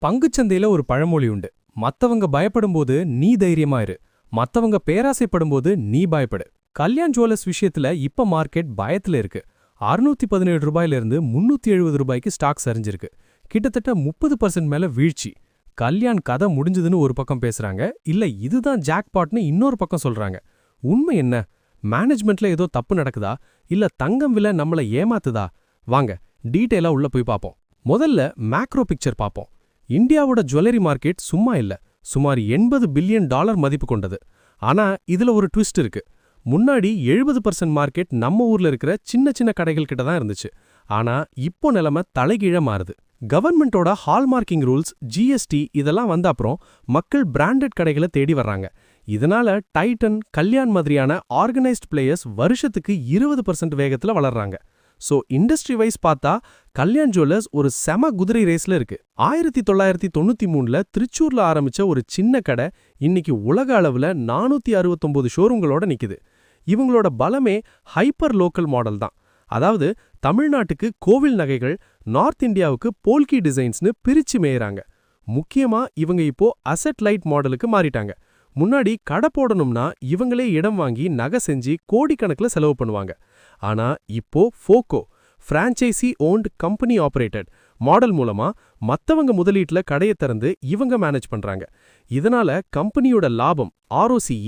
பங்குச்சந்தையில ஒரு பழமொழி உண்டு. மத்தவங்க பயப்படும்போது நீ தைரியமா இரு, மத்தவங்க பேராசைப்படும்போது நீ பயப்படு. கல்யாண் ஜுவல்லர்ஸ் விஷயத்துல இப்ப மார்க்கெட் பயத்துல இருக்கு. 617 ரூபாயிலிருந்து 370 ரூபாய்க்கு ஸ்டாக் சரிஞ்சிருக்கு. கிட்டத்தட்ட 30% மேல வீழ்ச்சி. கல்யாண் கதை முடிஞ்சதுன்னு ஒரு பக்கம் பேசுறாங்க, இல்ல இதுதான் ஜாக்பாட்னு இன்னொரு பக்கம் சொல்றாங்க. உண்மை என்ன? மேனேஜ்மெண்ட்ல ஏதோ தப்பு நடக்குதா, இல்ல தங்கம் விலை நம்மள ஏமாத்துதா? வாங்க டீடைலா உள்ள போய் பாப்போம். முதல்ல மேக்ரோ பிக்சர் பாப்போம். இந்தியாவோட ஜுவல்லரி மார்க்கெட் சும்மா இல்ல, சுமார் $80 பில்லியன் மதிப்பு கொண்டது. ஆனா இதுல ஒரு ட்விஸ்ட் இருக்கு. முன்னாடி 70% மார்க்கெட் நம்ம ஊர்ல இருக்கிற சின்ன சின்ன கடைகள் கிட்ட தான் இருந்துச்சு. ஆனா இப்போ நிலைமை தலைகீழ மாறுது. கவர்மெண்டோட ஹால்மார்க்கிங் ரூல்ஸ், ஜிஎஸ்டி இதெல்லாம் வந்த அப்புறம் மக்கள் பிராண்டட் கடைகளை தேடி வர்றாங்க. இதனால டைட்டன், கல்யாண் மாதிரியான ஆர்கனைஸ்ட் பிளேயர்ஸ் வருஷத்துக்கு 20% வேகத்துல வளர்றாங்க. சோ இண்டஸ்ட்ரி வைஸ் பார்த்தா கல்யாண் ஜுவல்லர்ஸ் ஒரு செம குதிரை ரேஸ்ல இருக்கு. 1993ல திருச்சூர்ல ஆரம்பிச்ச ஒரு சின்ன கடை இன்னைக்கு உலக அளவுல 469 ஷோரூம்களோட நிக்குது. இவங்களோட பலமே ஹைப்பர் லோக்கல் மாடல் தான். அதாவது தமிழ்நாட்டுக்கு கோவில் நகைகள், நார்த் இந்தியாவுக்கு போல்கி டிசைன்ஸ்னு பிரிச்சு மேயறாங்க. முக்கியமா இவங்க இப்போ அசெட் லைட் மாடலுக்கு மாறிட்டாங்க. முன்னாடி கடை போடணும்னா இவங்களே இடம் வாங்கி நகை செஞ்சு கோடிக்கணக்கில் செலவு பண்ணுவாங்க. ஆனா இப்போ FOCO, franchisee owned company operated model மூலமா மத்தவங்க முதலீட்டுல கடையை திறந்து இவங்க மேனேஜ் பண்றாங்க. இதனால கம்பெனியோட லாபம் ROCE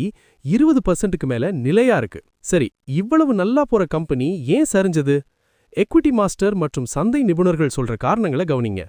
20%க்கு மேல நிலையா இருக்கு. சரி, இவ்வளவு நல்லா போற கம்பெனி ஏன் சரிஞ்சது? எக்விட்டி மாஸ்டர் மற்றும் சந்தை நிபுணர்கள் சொல்ற காரணங்களை கவனிங்க.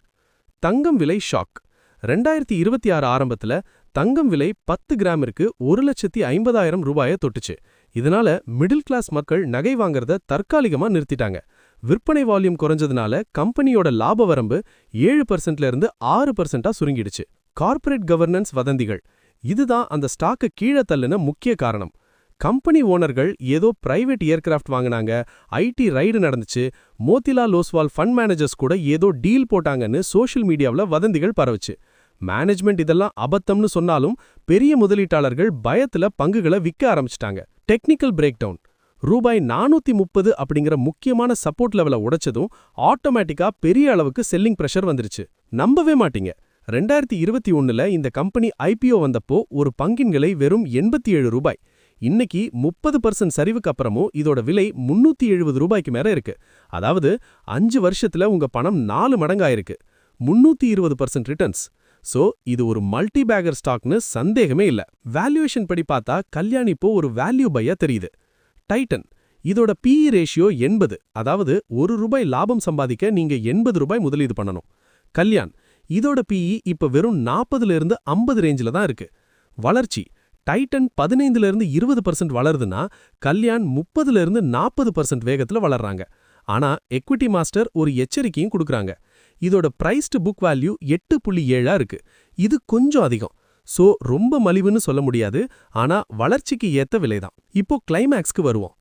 தங்கம் விலை ஷாக். 2026 ஆரம்பத்துல தங்கம் விலை 10 கிராமிற்கு 1,50,000 ரூபாயை தொட்டுச்சு. இதனால மிடில் கிளாஸ் மக்கள் நகை வாங்கறத தற்காலிகமா நிறுத்திட்டாங்க. விற்பனை வால்யூம் குறைஞ்சதுனால கம்பெனியோட லாப வரம்பு 7%ல இருந்து 6%ஆ சுருங்கிடுச்சு. கார்ப்பரேட் கவர்னன்ஸ் வதந்திகள் இதுதான் அந்த ஸ்டாக்க கீழே தள்ளுன முக்கிய காரணம். கம்பெனி ஓனர்கள் ஏதோ பிரைவேட் ஏர்கிராஃப்ட் வாங்கினாங்க, ஐடி ரைடு நடந்துச்சு, மோதிலால் ஓஸ்வால் ஃபண்ட் மேனேஜர்ஸ் கூட ஏதோ டீல் போட்டாங்கன்னு சோஷியல் மீடியாவில் வதந்திகள் பரவுச்சு. மேனேஜ்மெண்ட் இதெல்லாம் அபத்தம்னு சொன்னாலும் பெரிய முதலீட்டாளர்கள் பயத்துல பங்குகளை விற்க ஆரம்பிச்சிட்டாங்க. Technical breakdown. ரூபாய் 430 அப்படிங்கிற முக்கியமான சப்போர்ட் லெவலை உடைச்சதும் ஆட்டோமேட்டிக்கா பெரிய அளவுக்கு செல்லிங் பிரஷர் வந்துருச்சு. நம்பவே மாட்டீங்க, 2021ல இந்த கம்பெனி IPO வந்தப்போ ஒரு பங்கின் விலை வெறும் 87 ரூபாய். இன்னைக்கு 30% சரிவுக்கு அப்புறமும் இதோட விலை 370 ரூபாய்க்கு மேல இருக்கு. அதாவது 5 வருஷத்துல உங்க பணம் 4 மடங்காயிருக்கு. 320% ரிட்டர்ன்ஸ். சோ இது ஒரு மல்டி பேக்கர் ஸ்டாக்னு சந்தேகமே இல்ல. வேல்யூவேஷன் படி பார்த்தா கல்யாண் இப்போ ஒரு வேல்யூ பையா தெரியுது. டைட்டன் இதோட PE ரேஷியோ 80, அதாவது ₹1 லாபம் சம்பாதிக்க நீங்க 80 ரூபாய் முதலீடு பண்ணணும். கல்யாண் இதோட PE இப்ப வெறும் 40ல இருந்து 50 ரேஞ்சில தான் இருக்கு. வளர்ச்சி டைட்டன் 15ல இருந்து 20% வளருதுன்னா கல்யாண் 30ல இருந்து 40% வேகத்துல வளர்றாங்க. ஆனா எக்விட்டி மாஸ்டர் ஒரு எச்சரிக்கையும் கொடுக்கறாங்க. இதோட பிரைஸ் டு புக் வேல்யூ 8.7 இருக்கு. இது கொஞ்சம் அதிகம். சோ ரொம்ப மலிவுன்னு சொல்ல முடியாது, ஆனா வளர்ச்சிக்கு ஏத்த விலைதான். இப்போ கிளைமேக்ஸ்க்கு வருவோம்.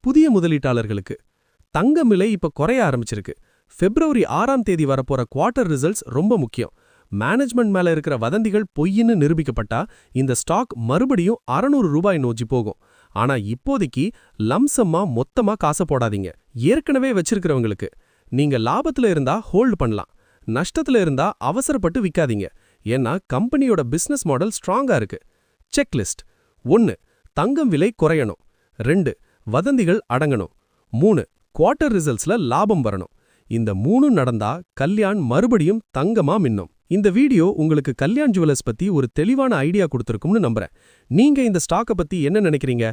புதிய முதலீட்டாளர்களுக்கு தங்கம் விலை இப்ப குறைய ஆரம்பிச்சிருக்கு. February 6ஆம் தேதி வரப்போற குவார்ட்டர் ரிசல்ட்ஸ் ரொம்ப முக்கியம். மேனேஜ்மெண்ட் மேல இருக்கிற வதந்திகள் பொய்ன்னு நிரூபிக்கப்பட்டா இந்த ஸ்டாக் மறுபடியும் 600 ரூபாய் நோக்கி போகும். ஆனா இப்போதைக்கு லம்சமா மொத்தமா காசை போடாதீங்க. ஏற்கனவே வச்சிருக்கிறவங்களுக்கு நீங்க லாபத்துல இருந்தா ஹோல்ட் பண்ணலாம், நஷ்டத்துல இருந்தா அவசரப்பட்டு விக்காதீங்க. ஏன்னா கம்பெனியோட பிசினஸ் மாடல் ஸ்ட்ராங்கா இருக்கு. செக்லிஸ்ட். 1. தங்கம் விலை குறையணும். 2. வதந்திகள் அடங்கணும். 3. குவார்ட்டர் ரிசல்ட்ஸ்ல லாபம் வரணும். இந்த 3 நடந்தா கல்யாண் மறுபடியும் தங்கமா மின்னும். இந்த வீடியோ உங்களுக்கு கல்யாண் ஜுவல்லர்ஸ் பத்தி ஒரு தெளிவான ஐடியா கொடுத்திருக்கும்னு நம்புறேன். நீங்க இந்த ஸ்டாக்க பத்தி என்ன நினைக்கிறீங்க?